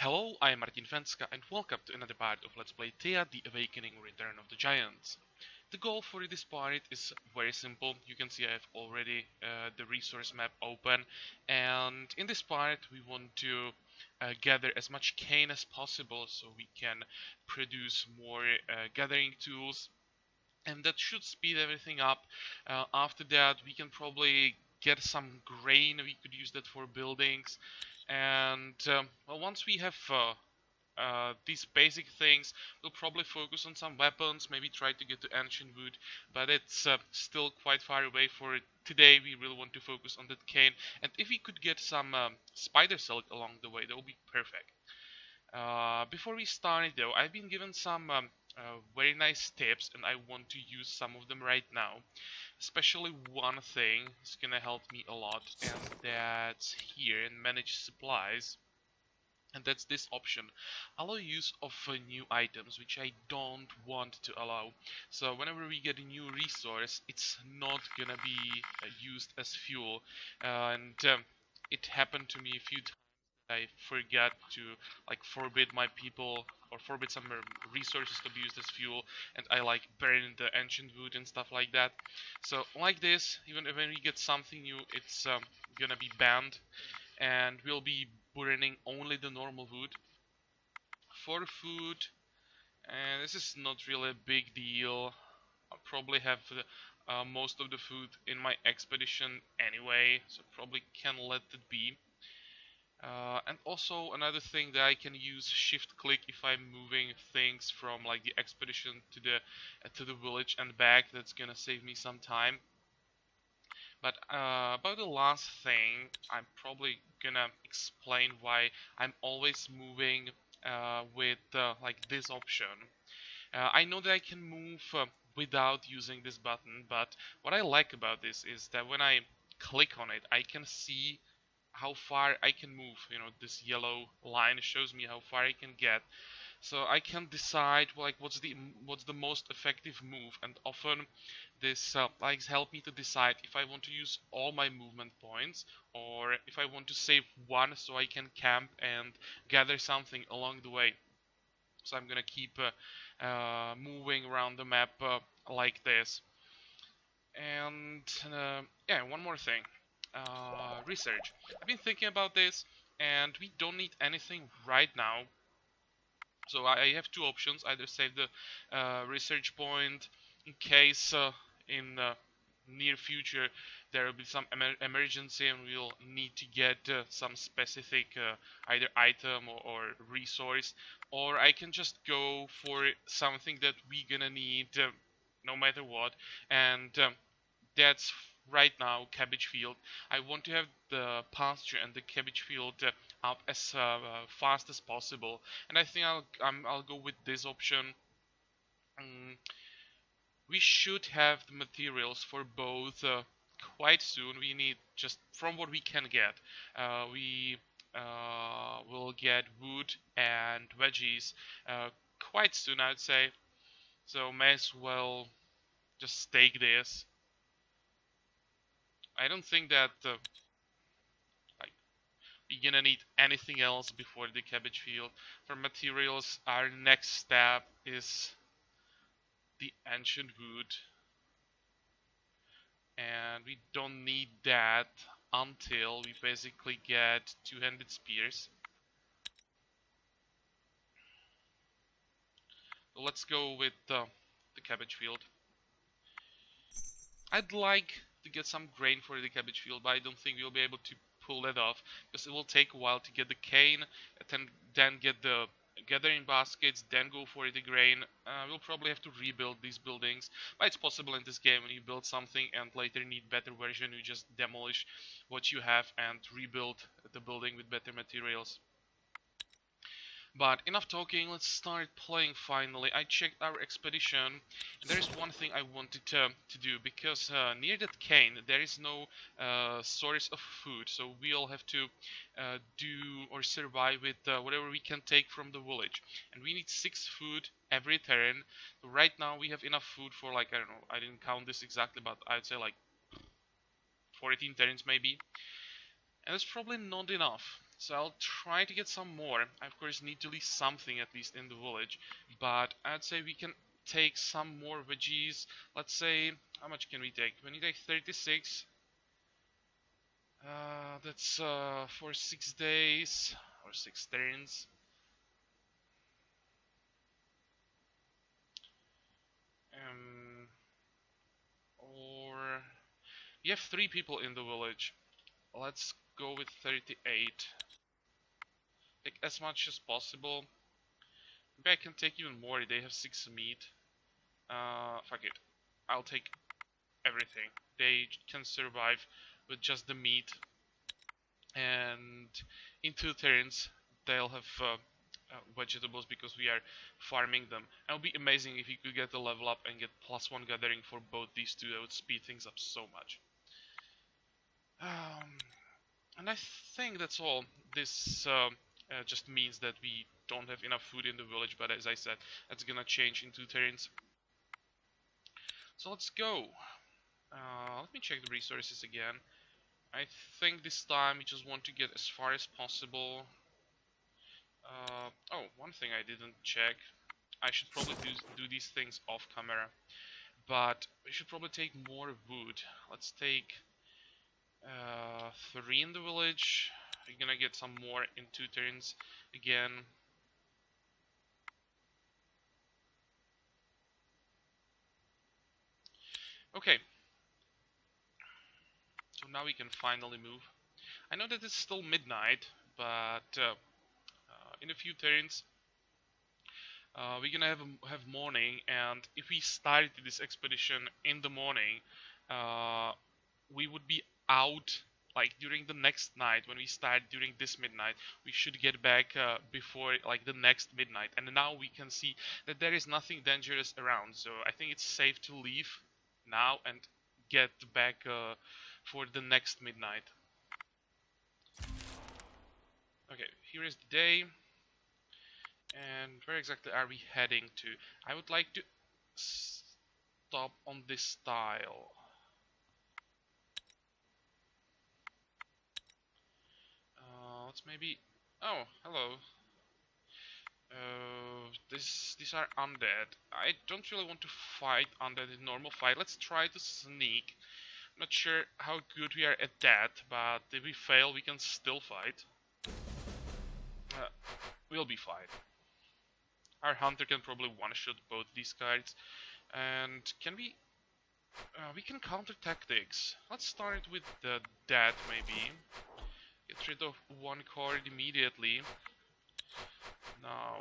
Hello, I am Martin.Fencka and welcome to another part of Let's Play Thea, the Awakening Return of the Giants. The goal for this part is very simple. You can see I have already the resource map open, and in this part we want to gather as much cane as possible so we can produce more gathering tools, and that should speed everything up. After that we can probably get some grain. We could use that for buildings, and well, once we have these basic things, we'll probably focus on some weapons, maybe try to get to ancient wood, but it's still quite far away for it. Today we really want to focus on that cane, and if we could get some spider silk along the way, that would be perfect. Before we start though, I've been given some very nice tips and I want to use some of them right now. Especially one thing is gonna help me a lot, and that's here in manage supplies. And that's this option, allow use of new items, which I don't want to allow. So whenever we get a new resource, it's not gonna be used as fuel. And it happened to me a few times. I forgot to like forbid my people or forbid some resources to be used as fuel, and I like burn the ancient wood and stuff like that. So like this, even when we get something new, it's gonna be banned, and we'll be burning only the normal wood. For food, and this is not really a big deal. I'll probably have most of the food in my expedition anyway, so probably can let it be. And also another thing that I can use shift click if I'm moving things from like the expedition to the village and back. That's gonna save me some time. But about the last thing, I'm probably gonna explain why I'm always moving with like this option. I know that I can move without using this button, but what I like about this is that when I click on it, I can see how far I can move. You know, this yellow line shows me how far I can get, so I can decide like what's the most effective move, and often this like help me to decide if I want to use all my movement points or if I want to save one so I can camp and gather something along the way. So I'm gonna keep moving around the map like this. And yeah, one more thing. Research. I've been thinking about this, and we don't need anything right now. So I have two options: either save the research point in case in near future there will be some emergency and we'll need to get some specific either item or resource, or I can just go for something that we gonna need no matter what, and that's right now cabbage field. I want to have the pasture and the cabbage field up as fast as possible, and I think I'll go with this option. Mm, we should have the materials for both quite soon. We need just from what we can get. We will get wood and veggies quite soon, I'd say. So may as well just stake this. I don't think that like we're gonna need anything else before the cabbage field. For materials, our next step is the ancient wood, and we don't need that until we basically get two-handed spears. So let's go with the cabbage field. I'd like to get some grain for the cabbage field, but I don't think we'll be able to pull that off because it will take a while to get the cane, then get the gathering baskets, then go for the grain. We'll probably have to rebuild these buildings, but it's possible in this game when you build something and later need better version, you just demolish what you have and rebuild the building with better materials. But enough talking, let's start playing finally. I checked our expedition, and there is one thing I wanted to do, because near that cane there is no source of food, so we'll have to do or survive with whatever we can take from the village. And we need 6 food every turn. So right now we have enough food for like, I don't know, I didn't count this exactly, but I'd say like 14 turns maybe. And that's probably not enough. So I'll try to get some more. I of course need to leave something at least in the village, but I'd say we can take some more veggies. Let's say, how much can we take? When you take 36, that's for 6 days or 6 turns. Um, or we have 3 people in the village. Let's go with 38. Take as much as possible. Maybe I can take even more. They have 6 meat. Fuck it. I'll take everything. They can survive with just the meat, and in 2 turns they'll have vegetables because we are farming them. And it would be amazing if you could get a level up and get +1 gathering for both these two. That would speed things up so much. And I think that's all. This just means that we don't have enough food in the village, but as I said, that's gonna change in 2 turns. So let's go. Let me check the resources again. I think this time we just want to get as far as possible. Oh, one thing I didn't check. I should probably do these things off camera. But we should probably take more wood. Let's take 3 in the village. We're gonna get some more in 2 turns again. Okay. So now we can finally move. I know that it's still midnight, but in a few turns we're gonna have morning, and if we started this expedition in the morning, uh, we would be out like during the next night. When we start during this midnight, we should get back before like the next midnight, and now we can see that there is nothing dangerous around, so I think it's safe to leave now and get back for the next midnight. Okay, here is the day. And where exactly are we heading to? I would like to stop on this tile. Let's maybe... Oh, hello. These are undead. I don't really want to fight undead in normal fight. Let's try to sneak. I'm not sure how good we are at that, but if we fail, we can still fight. We'll be fine. Our hunter can probably one-shot both these cards. And can we... we can counter tactics. Let's start with that maybe. Get rid of one card immediately. Now...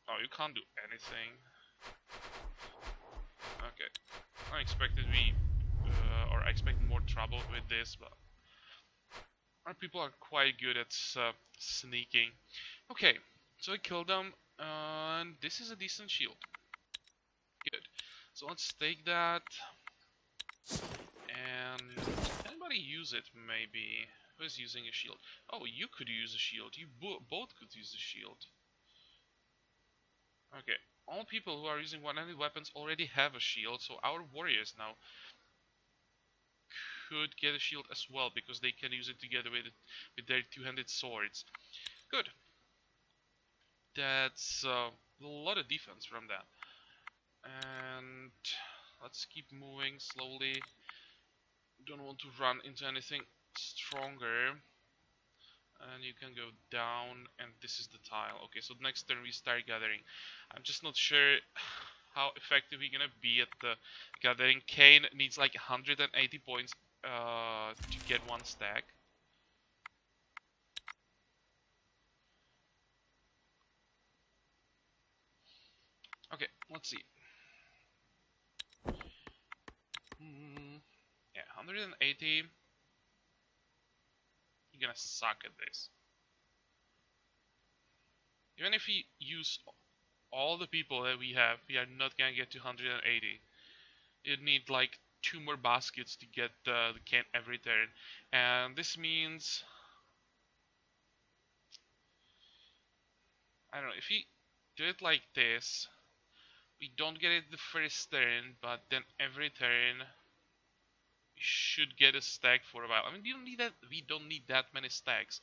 Oh, you can't do anything. Okay. I expected or I expected more trouble with this, but our people are quite good at sneaking. Okay, so I killed them, and this is a decent shield. Good. So let's take that. And anybody use it, maybe? Who's using a shield? Oh, you could use a shield. You both could use a shield. Okay. All people who are using one-handed weapons already have a shield, so our warriors now could get a shield as well, because they can use it together with their two-handed swords. Good. That's a lot of defense from that. And let's keep moving slowly. Don't want to run into anything stronger. And you can go down, and this is the tile. Okay, so next turn we start gathering. I'm just not sure how effective we're gonna be at the gathering. Kane needs like 180 points to get 1 stack. Okay, let's see. Yeah, 180. You're gonna suck at this. Even if we use all the people that we have, we are not gonna get to 180. You'd need like 2 more baskets to get the can every turn. And this means... I don't know, if we do it like this, we don't get it the first turn, but then every turn we should get a stack for a while. I mean, we don't need that many stacks.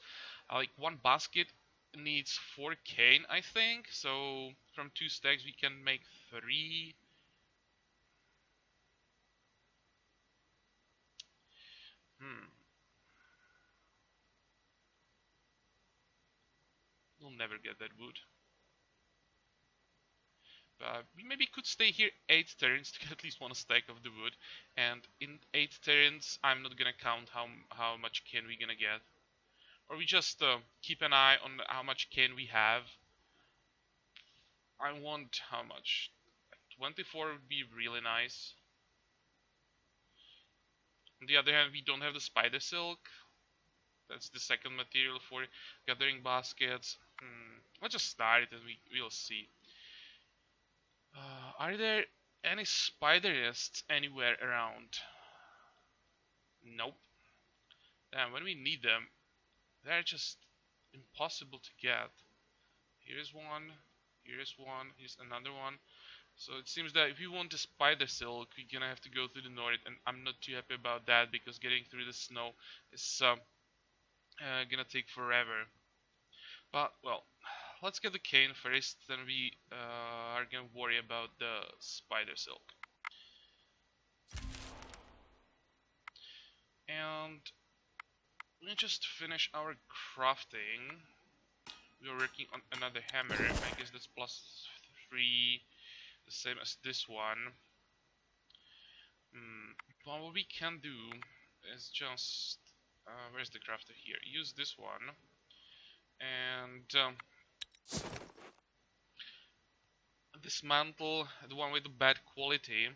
Like one basket needs 4 cane, I think. So from 2 stacks we can make 3. Hmm. We'll never get that wood. We maybe could stay here 8 turns to get at least one stack of the wood, and in 8 turns I'm not gonna count how much cane we gonna get, or we just keep an eye on how much cane we have. I want how much? 24 would be really nice. On the other hand, we don't have the spider silk. That's the second material for gathering baskets. Let's just start it and we'll see. Are there any spider nests anywhere around? Nope. And when we need them, they're just impossible to get. Here's one, here's one, here's another one. So it seems that if you want the spider silk, you're gonna have to go through the north, and I'm not too happy about that because getting through the snow is gonna take forever. But well, let's get the cane first, then we are gonna worry about the spider silk. And we just finish our crafting. We are working on another hammer. I guess that's +3, the same as this one. But what we can do is just where's the crafter here? Use this one and dismantle the one with the bad quality.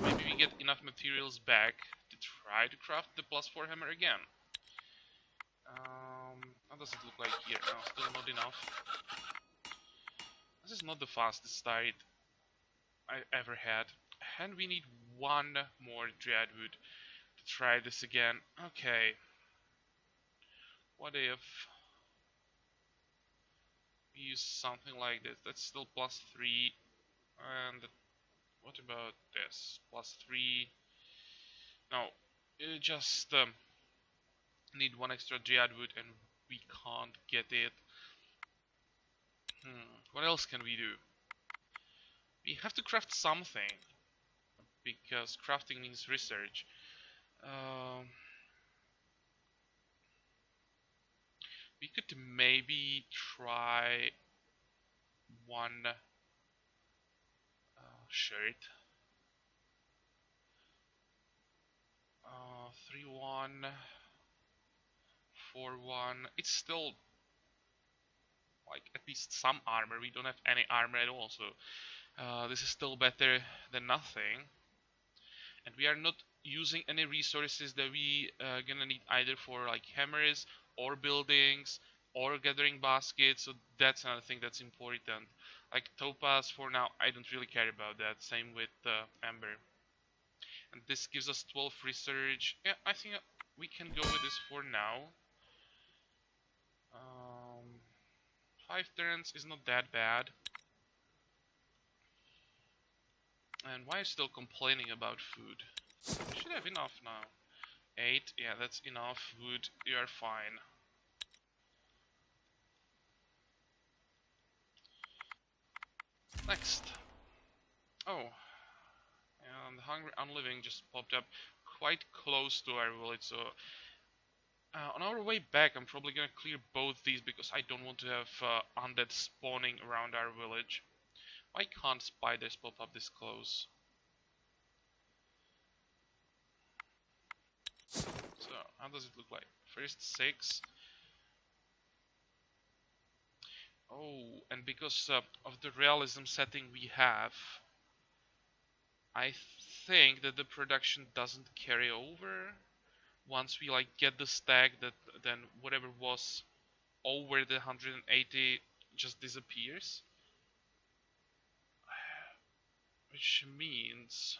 Maybe we get enough materials back to try to craft the +4 hammer again. How does it look like here? No, still not enough. This is not the fastest start I ever had. And we need one more Dreadwood to try this again. Okay. What if we use something like this? That's still +3. And what about this? +3. No, you just need one extra Dreadwood and we can't get it. What else can we do? We have to craft something, because crafting means research. We could maybe try one shirt. 3-1, 4-1. It's still like at least some armor. We don't have any armor at all, so this is still better than nothing. And we are not using any resources that we gonna need either for like hammers or buildings or gathering baskets, so that's another thing that's important. Like topaz, for now I don't really care about that. Same with amber. And this gives us 12 research. Yeah, I think we can go with this for now. 5 turns is not that bad. And why are you still complaining about food? We should have enough now. 8, yeah, that's enough wood. You are fine. Next. Oh. And the Hungry Unliving just popped up quite close to our village, so on our way back I'm probably gonna clear both these because I don't want to have undead spawning around our village. Why can't spiders pop up this close? So, how does it look like? First 6. Oh, and because of the realism setting we have, I think that the production doesn't carry over. Once we like get the stack, that then whatever was over the 180 just disappears. Which means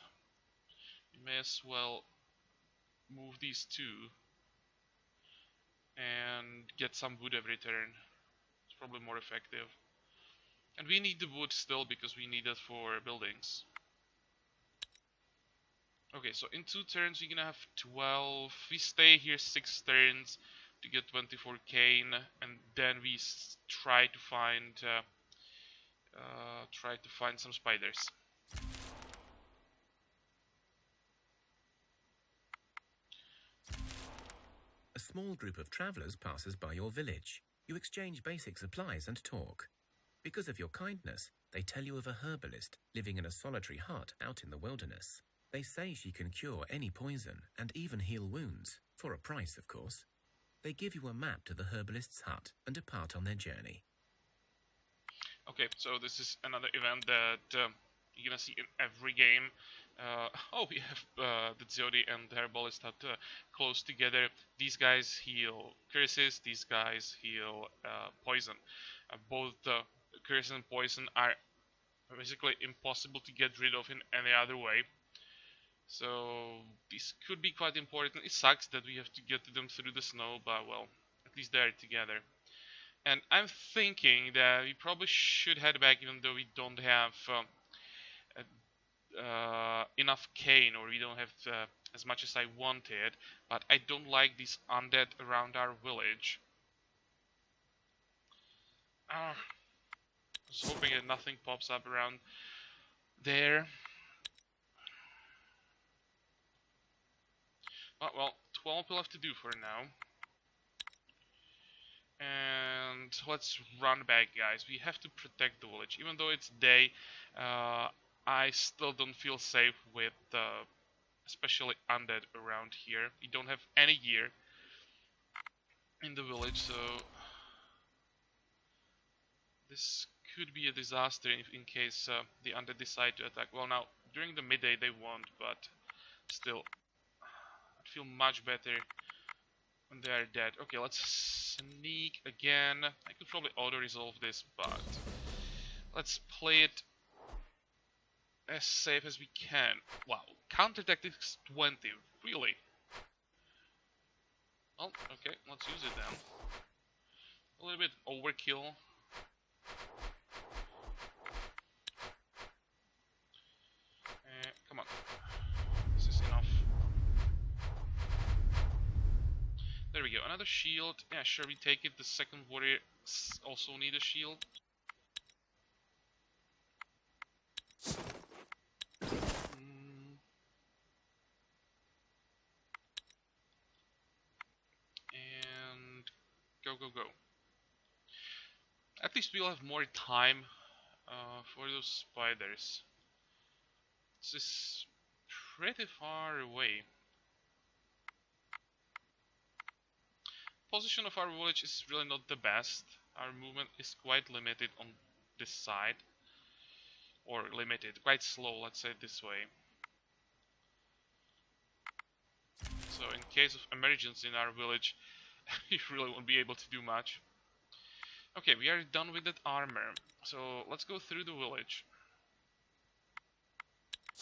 we may as well move these two and get some wood every turn. It's probably more effective. And we need the wood still because we need it for buildings. Okay, so in 2 turns we're gonna have 12. We stay here 6 turns to get 24 cane, and then we try to find some spiders. A small group of travelers passes by your village. You exchange basic supplies and talk. Because of your kindness, they tell you of a herbalist living in a solitary hut out in the wilderness. They say she can cure any poison and even heal wounds, for a price, of course. They give you a map to the herbalist's hut and depart on their journey. Okay, so this is another event that you're gonna see in every game. Oh, we have the Zodi and the Herbalist hut close together. These guys heal curses, these guys heal poison. Both curse and poison are basically impossible to get rid of in any other way. So this could be quite important. It sucks that we have to get to them through the snow, but well, at least they're together. And I'm thinking that we probably should head back, even though we don't have enough cane, or we don't have as much as I wanted. But I don't like these undead around our village. I was hoping that nothing pops up around there. But well, 12 will have to do for now. And let's run back, guys. We have to protect the village. Even though it's day, I still don't feel safe with especially undead around here. We don't have any gear in the village, so this could be a disaster in case the undead decide to attack. Well, now, during the midday they won't, but still, I'd feel much better when they are dead. Okay, let's sneak again. I could probably auto-resolve this, but let's play it as safe as we can. Wow, counter tactics 20, really? Well, okay, let's use it then. A little bit overkill. Come on, this is enough. There we go, another shield. Yeah, sure, we take it. The second warrior also need a shield. And go, go, go. At least we'll have more time for those spiders. This is pretty far away. Position of our village is really not the best. Our movement is quite limited on this side. Or limited, quite slow, let's say it this way. So in case of emergency in our village, you really won't be able to do much. Okay, we are done with that armor. So let's go through the village.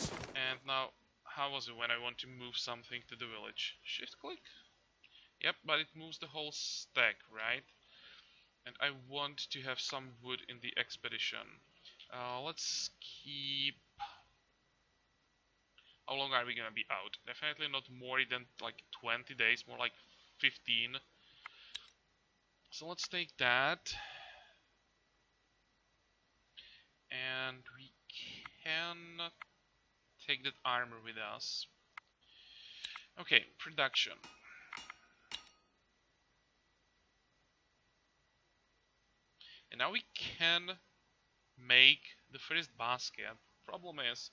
And now, how was it when I want to move something to the village? Shift click? Yep, but it moves the whole stack, right? And I want to have some wood in the expedition. Let's keep... How long are we gonna be out? Definitely not more than like 20 days, more like 15. So let's take that. And we can take that armor with us. Okay, production. And now we can make the first basket. Problem is,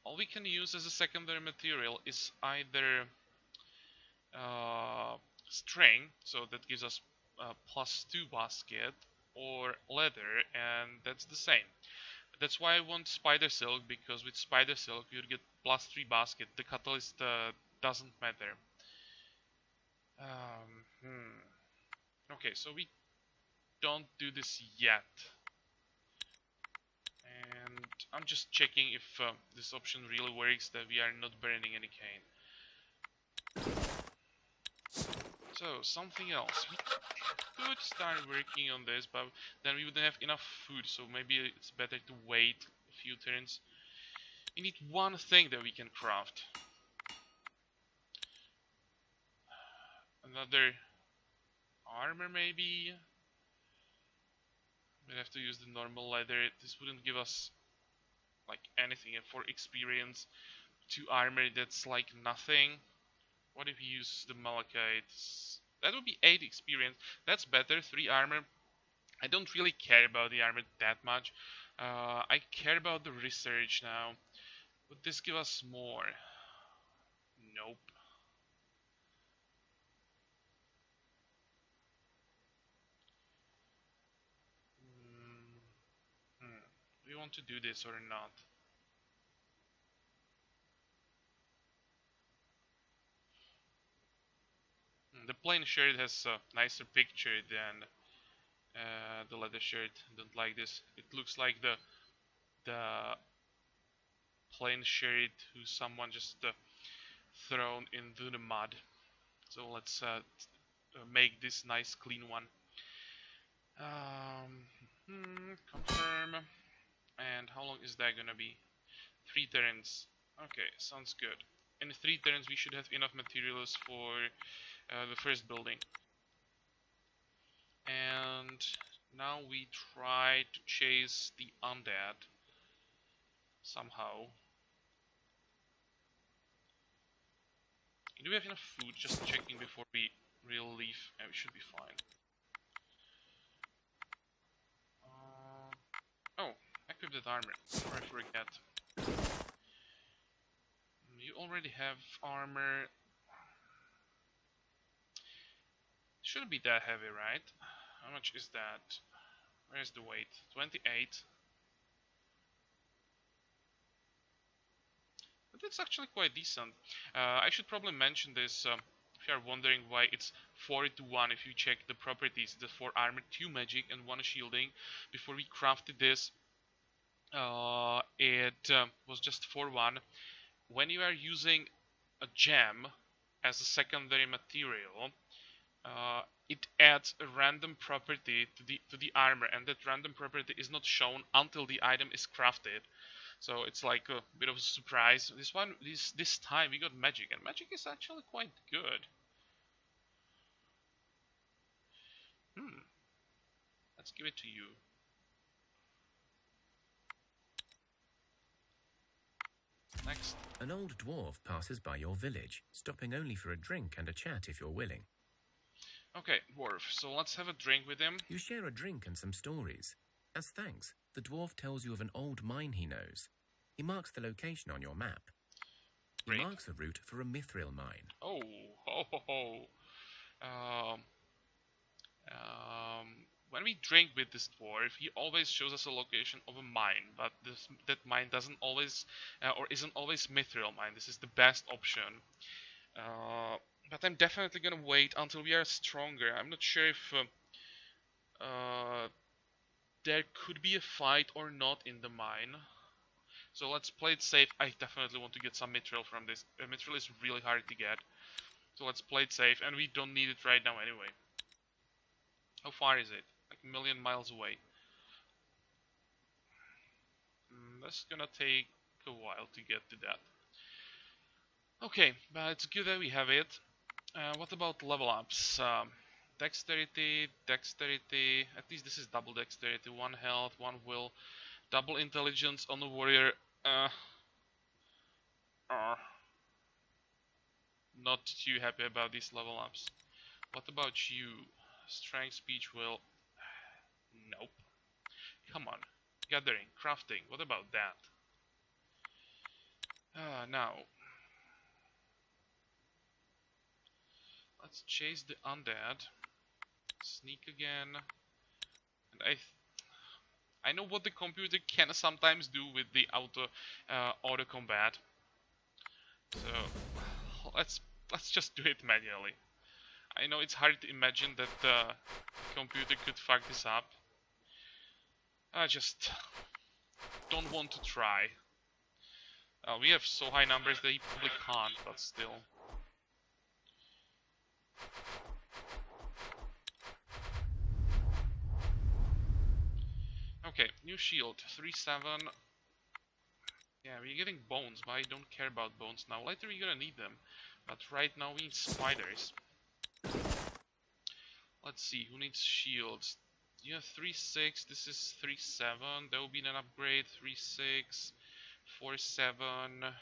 all we can use as a secondary material is either string, so that gives us +2 basket, or leather, and that's the same. That's why I want spider silk, because with spider silk you get +3 basket. The catalyst doesn't matter. Okay, so we don't do this yet. And I'm just checking if this option really works, that we are not burning any cane. So, something else. We could start working on this, but then we wouldn't have enough food, so maybe it's better to wait a few turns. We need one thing that we can craft. Another armor maybe? We'd have to use the normal leather. This wouldn't give us like anything. And for experience, 2 armor, that's like nothing. What if we use the malachite? That would be 8 experience. That's better. 3 armor. I don't really care about the armor that much. I care about the research now. Would this give us more? Nope. Do we want to do this or not? The plain shirt has a nicer picture than the leather shirt. Don't like this. It looks like the plain shirt who someone just thrown into the mud. So let's make this nice clean one. Confirm. And how long is that gonna be? 3 turns. Okay, sounds good. In 3 turns we should have enough materials for the first building. And now we try to chase the undead somehow. Do we have enough food? Just checking before we really leave. Yeah, we should be fine. Oh, equip that armor before I forget. You already have armor. Shouldn't be that heavy, right? How much is that? Where's the weight? 28. But that's actually quite decent. I should probably mention this if you are wondering why it's 4 to 1 if you check the properties. The 4 armor, 2 magic and 1 shielding. Before we crafted this, it was just 4-1. When you are using a gem as a secondary material, it adds a random property to the armor, and that random property is not shown until the item is crafted. So it's like a bit of a surprise. This time we got magic, and magic is actually quite good. Let's give it to you. Next. An old dwarf passes by your village, stopping only for a drink and a chat if you're willing. Okay, dwarf. So let's have a drink with him. You share a drink and some stories. As thanks, the dwarf tells you of an old mine he knows. He marks the location on your map. He marks a route for a mithril mine. Oh, ho, ho, ho. When we drink with this dwarf, he always shows us a location of a mine, but that mine doesn't always, or isn't always mithril mine. This is the best option. But I'm definitely gonna wait until we are stronger. I'm not sure if there could be a fight or not in the mine. So let's play it safe. I definitely want to get some mithril from this. Mithril is really hard to get. So let's play it safe, and we don't need it right now anyway. How far is it? Like a million miles away. That's gonna take a while to get to that. Okay, but it's good that we have it. What about level ups? Dexterity, dexterity. At least this is double dexterity. 1 health, 1 will. Double intelligence on the warrior. Not too happy about these level ups. What about you? Strength, speech, will. Nope. Come on. Gathering, crafting. What about that? Now. Let's chase the undead. Sneak again. And I know what the computer can sometimes do with the auto combat. So let's just do it manually. I know it's hard to imagine that the computer could fuck this up. I just don't want to try. We have so high numbers that he probably can't, but still. Okay, new shield, 3-7. Yeah, we're getting bones, but I don't care about bones now. Later we're gonna need them, but right now we need spiders. Let's see, who needs shields? Yeah, 3-6, this is 3-7, that will be an upgrade, 3-6, 4-7,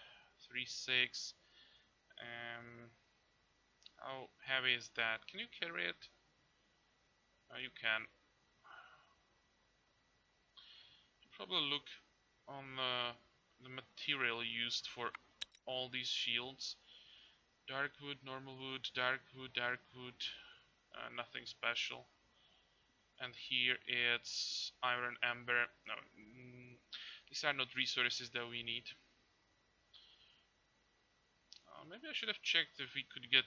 3-6, how heavy is that? Can you carry it? Oh, you can. Probably look on the material used for all these shields. Dark wood, normal wood, dark wood, dark wood, nothing special. And here it's iron amber. No, these are not resources that we need. Maybe I should have checked if we could get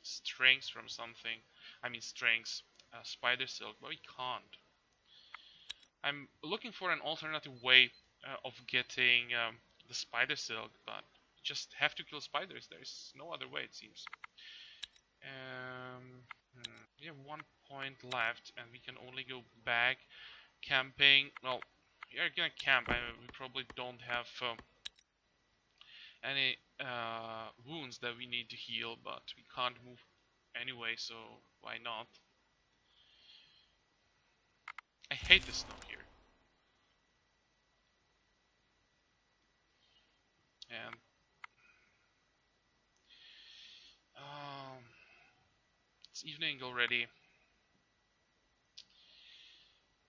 strengths from something. I mean strengths, spider silk, but we can't. I'm looking for an alternative way of getting the spider silk, but you just have to kill spiders. There's no other way, it seems. We have 1 point left, and we can only go back camping. Well, we are gonna camp. We probably don't have any wounds that we need to heal, but we can't move anyway, so why not? I hate the snow here. And it's evening already.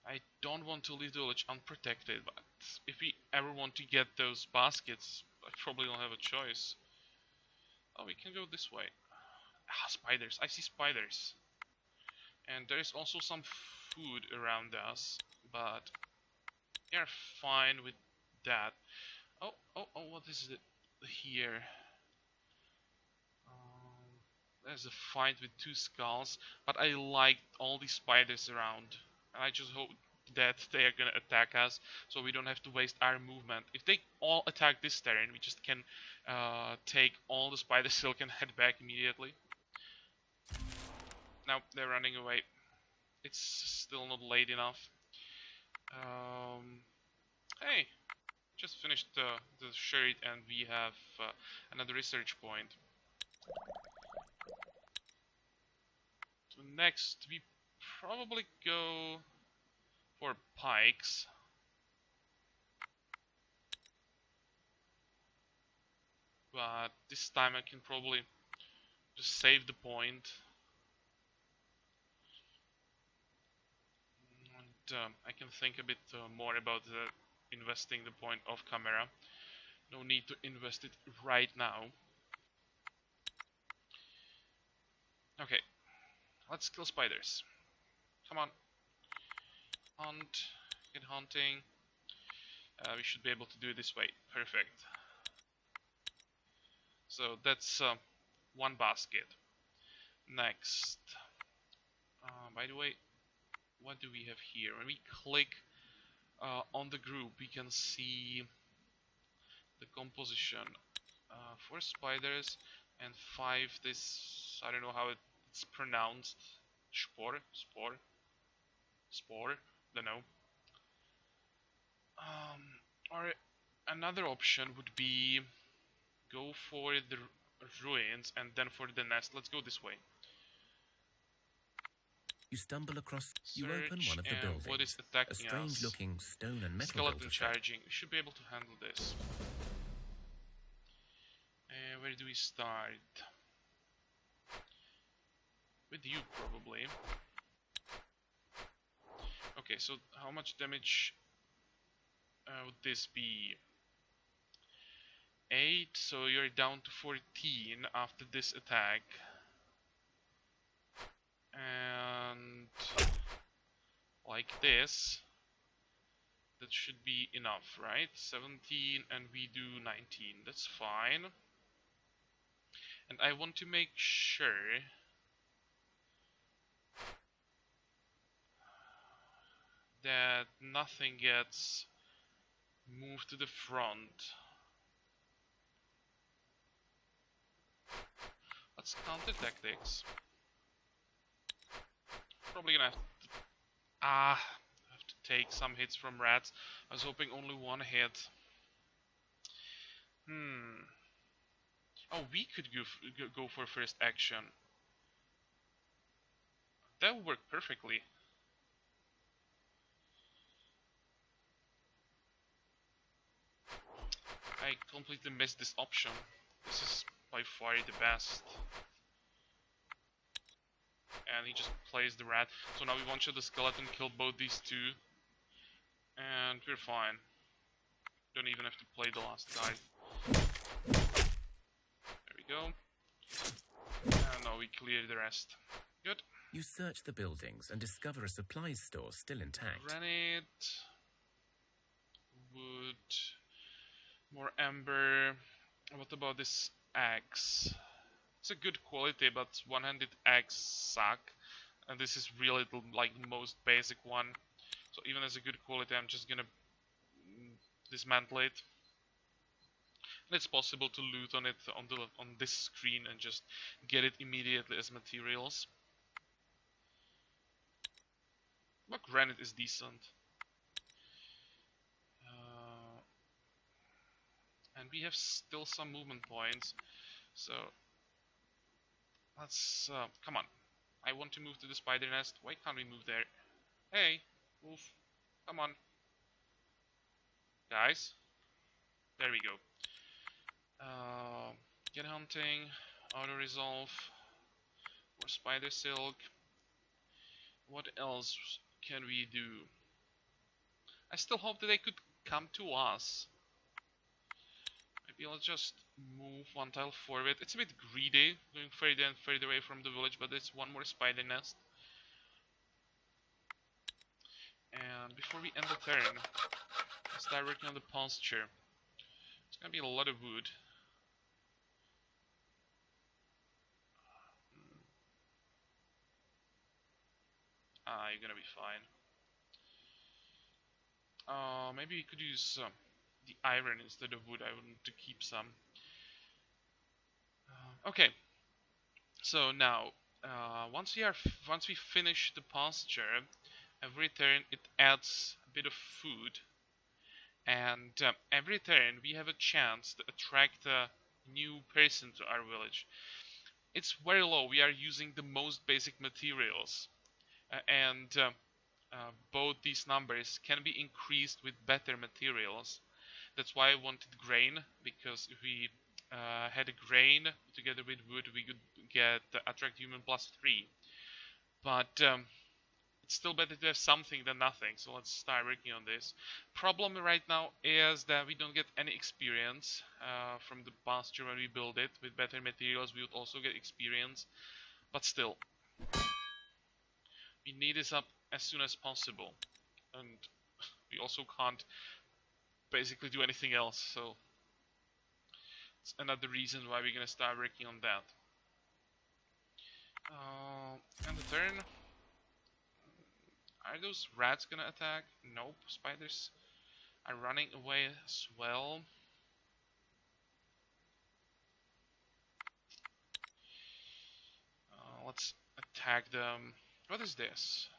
I don't want to leave the village unprotected, but if we ever want to get those baskets, I probably don't have a choice. Oh, we can go this way. Ah, spiders. I see spiders. And there is also some food around us, but we are fine with that. Oh, what is it here? There's a fight with 2 skulls, but I like all these spiders around. And I just hope that they are gonna attack us, so we don't have to waste our movement. If they all attack this terrain, we just can take all the spider silk and head back immediately. Now they're running away. It's still not late enough. Hey, just finished the shirt and we have another research point. So next we probably go for pikes. But this time I can probably just save the point. And I can think a bit more about investing the point off camera. No need to invest it right now. Okay, let's kill spiders. Come on. Hunt. Get hunting. We should be able to do it this way. Perfect. So that's one basket. Next. By the way, what do we have here? When we click on the group, we can see the composition. 4 spiders and 5 this, I don't know how it's pronounced. Spore, don't know. Or another option would be go for the ruins and then for the nest. Let's go this way. You stumble across. Search, You open one of the buildings. what is A attacking us? strange-looking stone and metal Skeleton build charging. We should be able to handle this. Where do we start? With you, probably. Okay, so how much damage would this be? 8, so you're down to 14 after this attack. And like this, that should be enough, right? 17 and we do 19, that's fine. And I want to make sure that nothing gets moved to the front. Let's counter tactics. Probably gonna have to take some hits from rats. I was hoping only one hit. Oh, we could go for first action. That would work perfectly. I completely missed this option. This is by far the best. And he just plays the rat. So now we one-shot the skeleton, kill both these two. And we're fine. Don't even have to play the last guy. There we go. And now we clear the rest. Good. You search the buildings and discover a supplies store still intact. Granite. Wood. More amber. What about this axe? It's a good quality, but one-handed axe suck. And this is really the most basic one. So even as a good quality, I'm just gonna dismantle it. And it's possible to loot on it on this screen and just get it immediately as materials. But granite is decent. And we have still some movement points. So let's come on. I want to move to the spider nest. Why can't we move there? Hey, move. Come on. Guys. There we go. Get hunting. Auto-resolve. More spider silk. What else can we do? I still hope that they could come to us. Maybe I'll just move one tile forward. It's a bit greedy, going further and further away from the village, but it's one more spider nest. And before we end the turn, let's start working on the pasture. It's gonna be a lot of wood. You're gonna be fine. Maybe we could use the iron instead of wood. I want to keep some. Okay. So now, once we finish the pasture, every turn it adds a bit of food, and every turn we have a chance to attract a new person to our village. It's very low. We are using the most basic materials, and both these numbers can be increased with better materials. That's why I wanted grain, because if we had a grain together with wood, we could get attract human +3. But it's still better to have something than nothing, so let's start working on this. Problem right now is that we don't get any experience from the pasture when we build it. With better materials we would also get experience, but still, we need this up as soon as possible, and we also can't basically do anything else, so it's another reason why we're gonna start working on that. And the turn. Are those rats gonna attack? Nope. Spiders are running away as well. Let's attack them. What is this?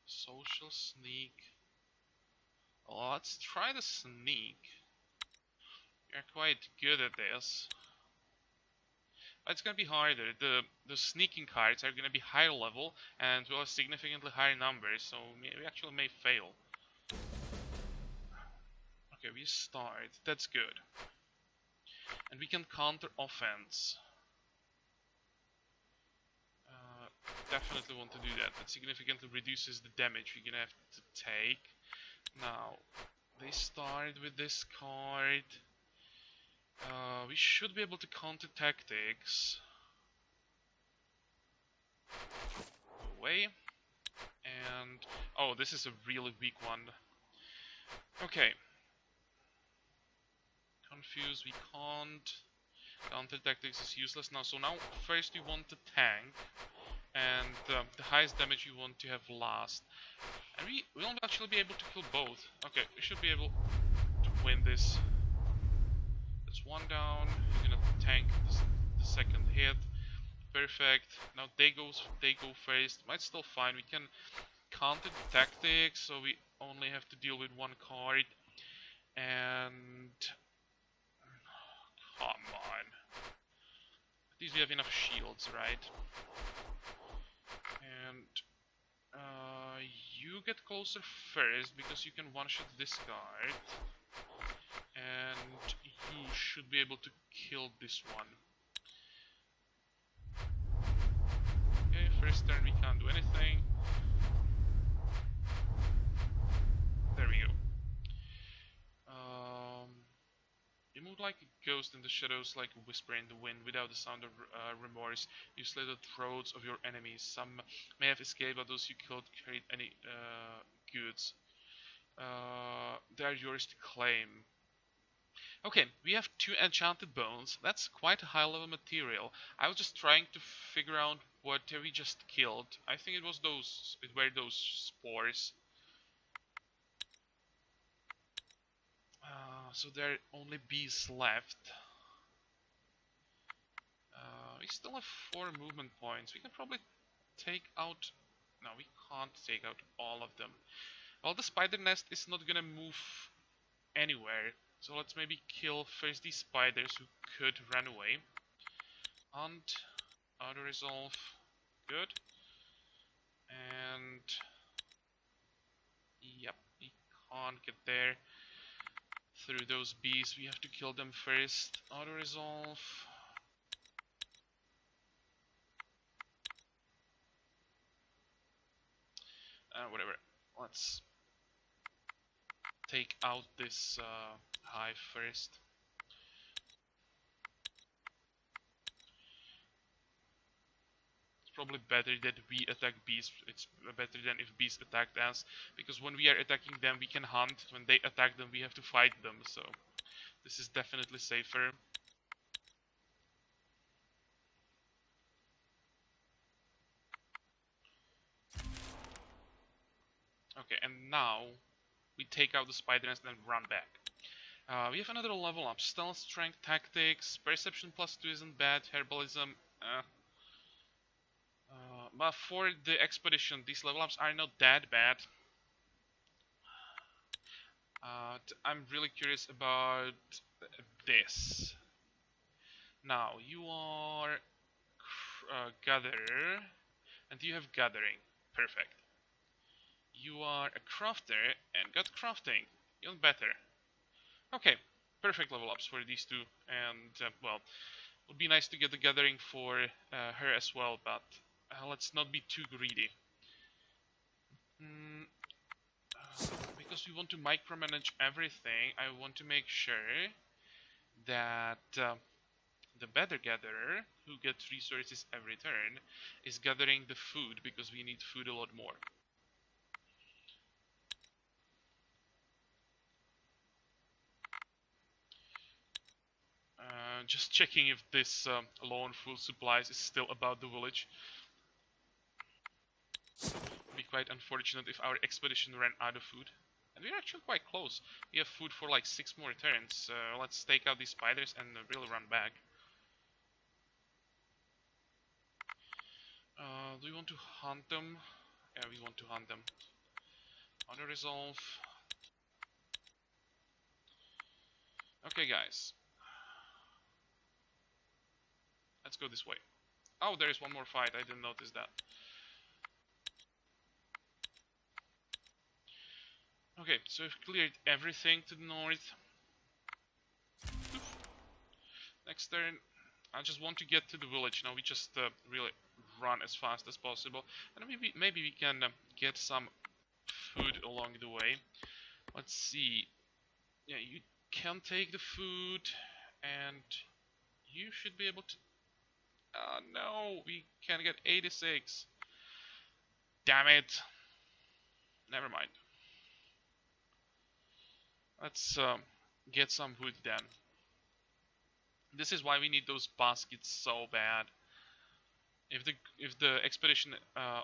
Social sneak. Let's try the sneak. We're quite good at this. But it's gonna be harder. The sneaking cards are gonna be higher level and will have significantly higher numbers, so we actually may fail. Okay, we start. That's good. And we can counter offense. Definitely want to do that. That significantly reduces the damage we're gonna have to take. Now, they start with this card. We should be able to counter tactics. Away. And oh, this is a really weak one. Okay. Confused, we can't. Counter tactics is useless now. So now, first we want the tank, and the highest damage you want to have last. And we won't actually be able to kill both. Okay, we should be able to win this. That's one down. We're gonna tank the second hit. Perfect. Now they go first. Might still fine. We can counter the tactics, so we only have to deal with one card. And come on. least we have enough shields, right? And you get closer first because you can one-shot this guard. And you should be able to kill this one. Okay, first turn we can't do anything. There we go. You move like a ghost in the shadows, like a whisper in the wind, without the sound of remorse. You slit the throats of your enemies. Some may have escaped, but those you killed carried any goods. They are yours to claim. Okay, we have 2 enchanted bones. That's quite a high level material. I was just trying to figure out what we just killed. I think it were those spores. So there are only bees left. We still have 4 movement points. We can probably take out... No, we can't take out all of them. Well, the spider nest is not gonna move anywhere. So let's maybe kill first these spiders who could run away. Hunt, auto resolve, good. And yep, we can't get there through those bees. We have to kill them first. Auto resolve. Whatever. Let's take out this hive first. It's probably better that we attack bees. It's better than if bees attacked us, because when we are attacking them we can hunt. When they attack them we have to fight them, so this is definitely safer. Okay, and now we take out the spider nest and run back. We have another level up. Stealth, strength, tactics, perception +2 isn't bad, herbalism, but for the expedition, these level ups are not that bad. I'm really curious about this. Now, you are gatherer, and you have gathering. Perfect. You are a crafter and got crafting. Even better. Okay, perfect level ups for these two, and well, would be nice to get the gathering for her as well, but let's not be too greedy. Because we want to micromanage everything, I want to make sure that the better gatherer, who gets resources every turn, is gathering the food, because we need food a lot more. Just checking if this low on full supplies is still about the village. It'd be quite unfortunate if our expedition ran out of food. And we're actually quite close. We have food for like 6 more turns. Let's take out these spiders and really run back. Do we want to hunt them? Yeah, we want to hunt them. Auto resolve. Okay, guys. Let's go this way. Oh, there is one more fight. I didn't notice that. Okay, so we've cleared everything to the north. Oof. Next turn, I just want to get to the village. Now we just really run as fast as possible, and maybe we can get some food along the way. Let's see. Yeah, you can take the food, and you should be able to. No, we can get 86. Damn it. Never mind. Let's get some wood then. This is why we need those baskets so bad. If the expedition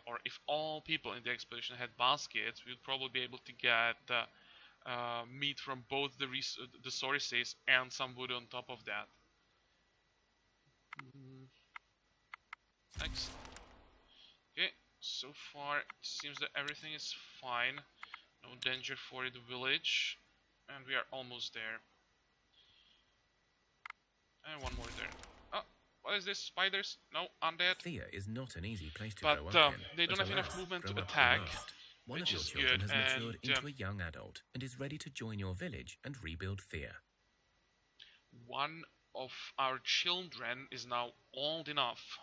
or if all people in the expedition had baskets, we'd probably be able to get meat from both the sources and some wood on top of that. Next. Okay, so far it seems that everything is fine. No danger for the village, and we are almost there. And one more turn. Oh, What is this? Spiders? No, undead. Thea is not an easy place to But grow up in. they don't But have enough alas, movement to grow up they attack, must. One which of your is children good. has matured And into a young adult and is ready to join your village and rebuild Thea. one of our children is now old enough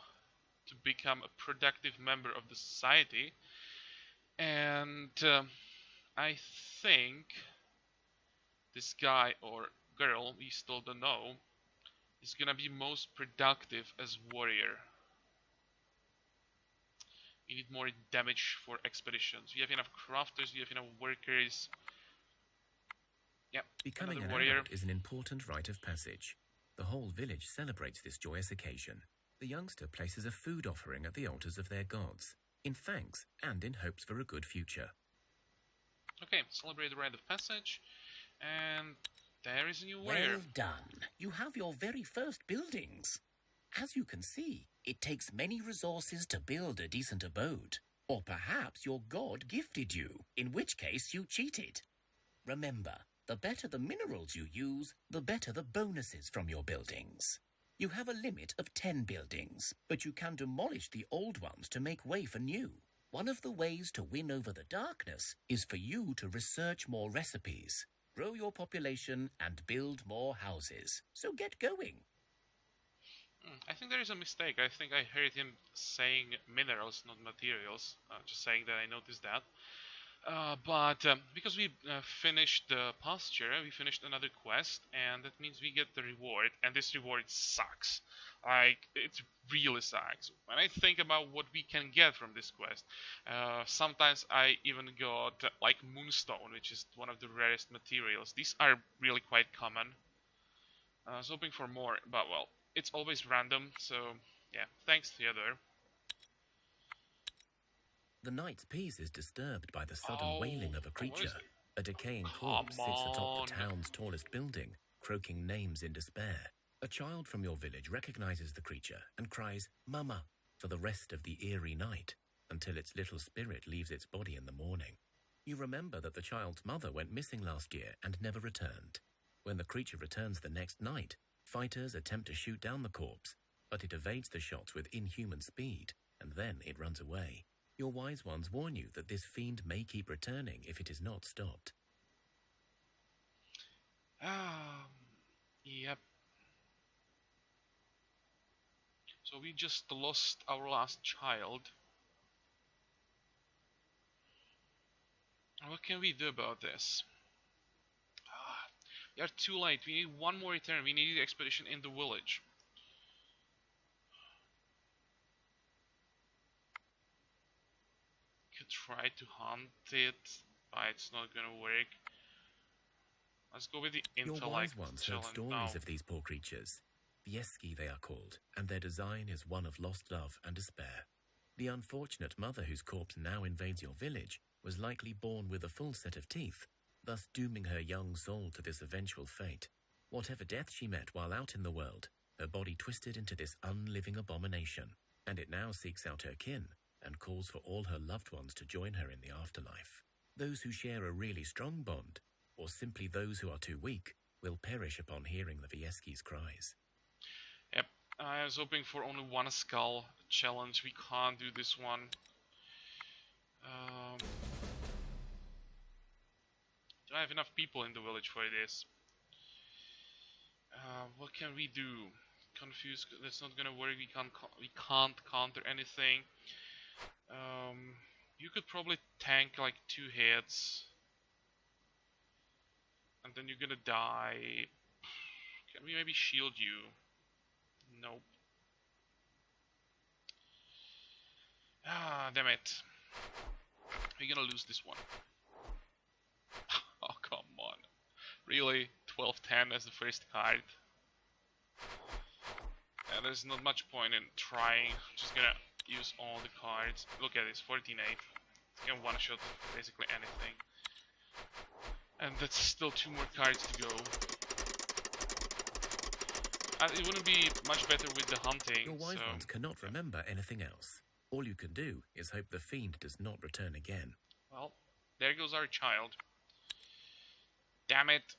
to become a productive member of the society. And I think this guy or girl, we still don't know, is gonna be most productive as warrior. We need more damage for expeditions. We have enough crafters, we have enough workers. Yep, Becoming another an warrior. adult is an important rite of passage. The whole village celebrates this joyous occasion. The youngster places a food offering at the altars of their gods, in thanks and in hopes for a good future. Okay, celebrate the rite of passage. And there is a new warrior. Well done. You have your very first buildings. As you can see, it takes many resources to build a decent abode. Or perhaps your god gifted you, in which case you cheated. Remember, the better the minerals you use, the better the bonuses from your buildings. You have a limit of 10 buildings, but you can demolish the old ones to make way for new. One of the ways to win over the darkness is for you to research more recipes, grow your population, and build more houses. So get going. I think there is a mistake. I think I heard him saying minerals, not materials. Just saying that I noticed that. But because we finished the pasture, we finished another quest, and that means we get the reward. And this reward sucks. Like, it really sucks. When I think about what we can get from this quest, sometimes I even got like moonstone, which is one of the rarest materials. These are really quite common. I was hoping for more, but well, it's always random, so yeah, thanks Theodore. The knight's peace is disturbed by the sudden Oh, wailing of a what is creature. it? A decaying Come corpse sits atop on. the town's tallest building, croaking names in despair. A child from your village recognizes the creature and cries, "Mama," for the rest of the eerie night, until its little spirit leaves its body in the morning. You remember that the child's mother went missing last year and never returned. When the creature returns the next night, fighters attempt to shoot down the corpse, but it evades the shots with inhuman speed, and then it runs away. Your wise ones warn you that this fiend may keep returning if it is not stopped. Yep. So we just lost our last child. What can we do about this? We are too late. We need one more return. We need the expedition in the village. Could try to hunt it, but it's not gonna work. Let's go with the Your intellect wise ones heard challenge stories now. of these poor creatures. Vieski they are called, and their design is one of lost love and despair. The unfortunate mother whose corpse now invades your village was likely born with a full set of teeth, thus dooming her young soul to this eventual fate. Whatever death she met while out in the world, her body twisted into this unliving abomination, and it now seeks out her kin and calls for all her loved ones to join her in the afterlife. Those who share a really strong bond, or simply those who are too weak, will perish upon hearing the Vieski's cries. Yep, I was hoping for only one skull challenge. We can't do this one. Do I have enough people in the village for this? What can we do? Confused. That's not gonna work. We can't counter anything. You could probably tank like 2 hits, and then you're gonna die. Can we maybe shield you? Nope. Damn it. We're gonna lose this one. Oh, come on. Really? 12-10 as the first card? There's not much point in trying. Just gonna use all the cards. Look at this, 14-8. You can one-shot basically anything. And that's still 2 more cards to go. It wouldn't be much better with the hunting. Your wise ones cannot remember anything else. All you can do is hope the fiend does not return again. Well, there goes our child. Damn it.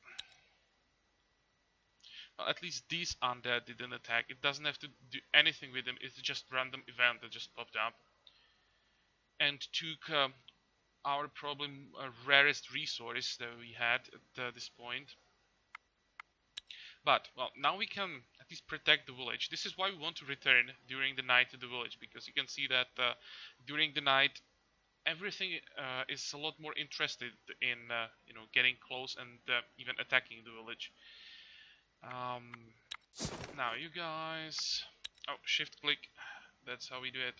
Well, at least these undead didn't attack. It doesn't have to do anything with them. It's just random event that just popped up and took our probably rarest resource that we had at this point. But, well, now we can at least protect the village. This is why we want to return during the night to the village, because you can see that during the night everything is a lot more interested in getting close and even attacking the village. Now you guys, shift click, that's how we do it.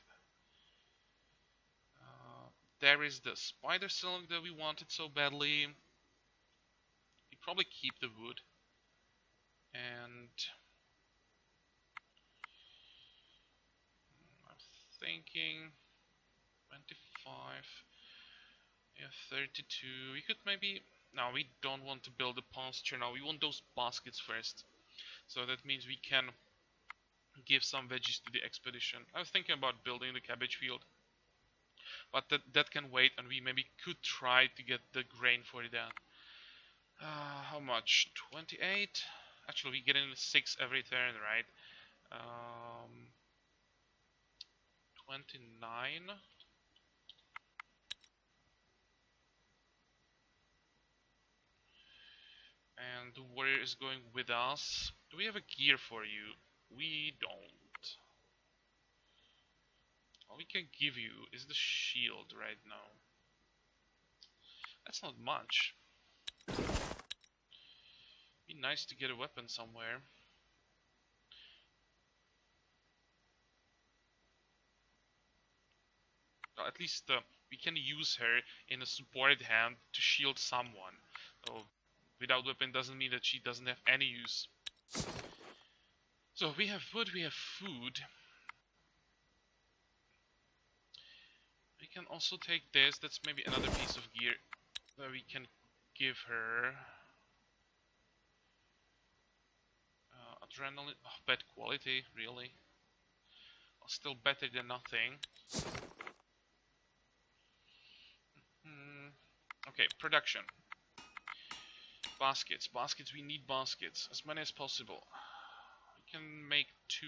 There is the spider silk that we wanted so badly. We probably keep the wood, and I'm thinking 25, yeah, 32. We could maybe, no, we don't want to build a pasture now. We want those baskets first. So that means we can give some veggies to the expedition. I was thinking about building the cabbage field, but that can wait, and we maybe could try to get the grain for that. How much? 28? Actually, we get in 6 every turn, right? 29. And the warrior is going with us. Do we have a gear for you? We don't. All we can give you is the shield right now. That's not much. Be nice to get a weapon somewhere. Well, at least we can use her in a supported hand to shield someone. So without weapon doesn't mean that she doesn't have any use. So we have wood, we have food. We can also take this. That's maybe another piece of gear that we can give her. Adrenaline. Oh, bad quality, really. Still better than nothing. Okay, production. Baskets. Baskets, we need baskets. As many as possible. We can make 2.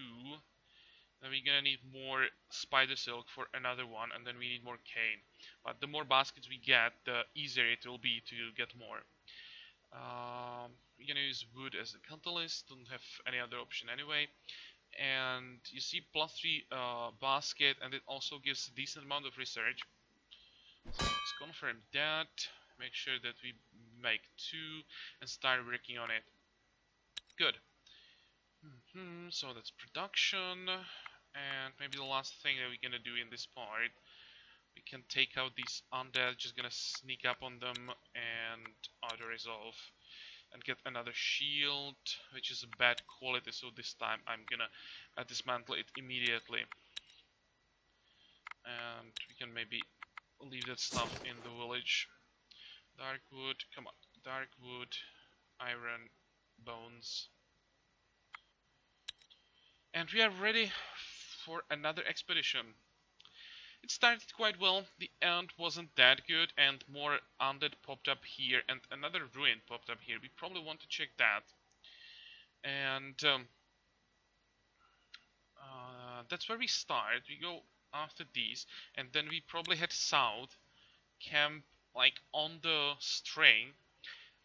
Then we're gonna need more spider silk for another one, and then we need more cane. But the more baskets we get, the easier it will be to get more. We're gonna use wood as a catalyst, don't have any other option anyway. And you see +3 basket, and it also gives a decent amount of research. So let's confirm that, make sure that we make 2 and start working on it. Good. So that's production, and maybe the last thing that we're gonna do in this part, we can take out these undead, just gonna sneak up on them and auto-resolve and get another shield, which is a bad quality, so this time I'm gonna dismantle it immediately. And we can maybe leave that stuff in the village. Dark wood, come on, dark wood, iron, bones. And we are ready for another expedition. It started quite well, the end wasn't that good, and more undead popped up here, and another ruin popped up here. We probably want to check that. And that's where we start. We go after these, and then we probably head south, camp like on the string,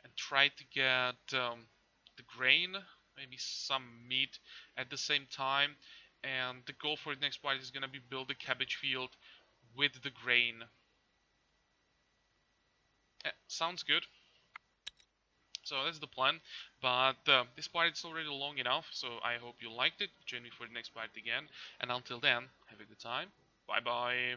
and try to get the grain, maybe some meat at the same time. And the goal for the next part is gonna be build a cabbage field with the grain. Sounds good. So that's the plan, but this part is already long enough, so I hope you liked it. Join me for the next part again, and until then, have a good time. Bye bye.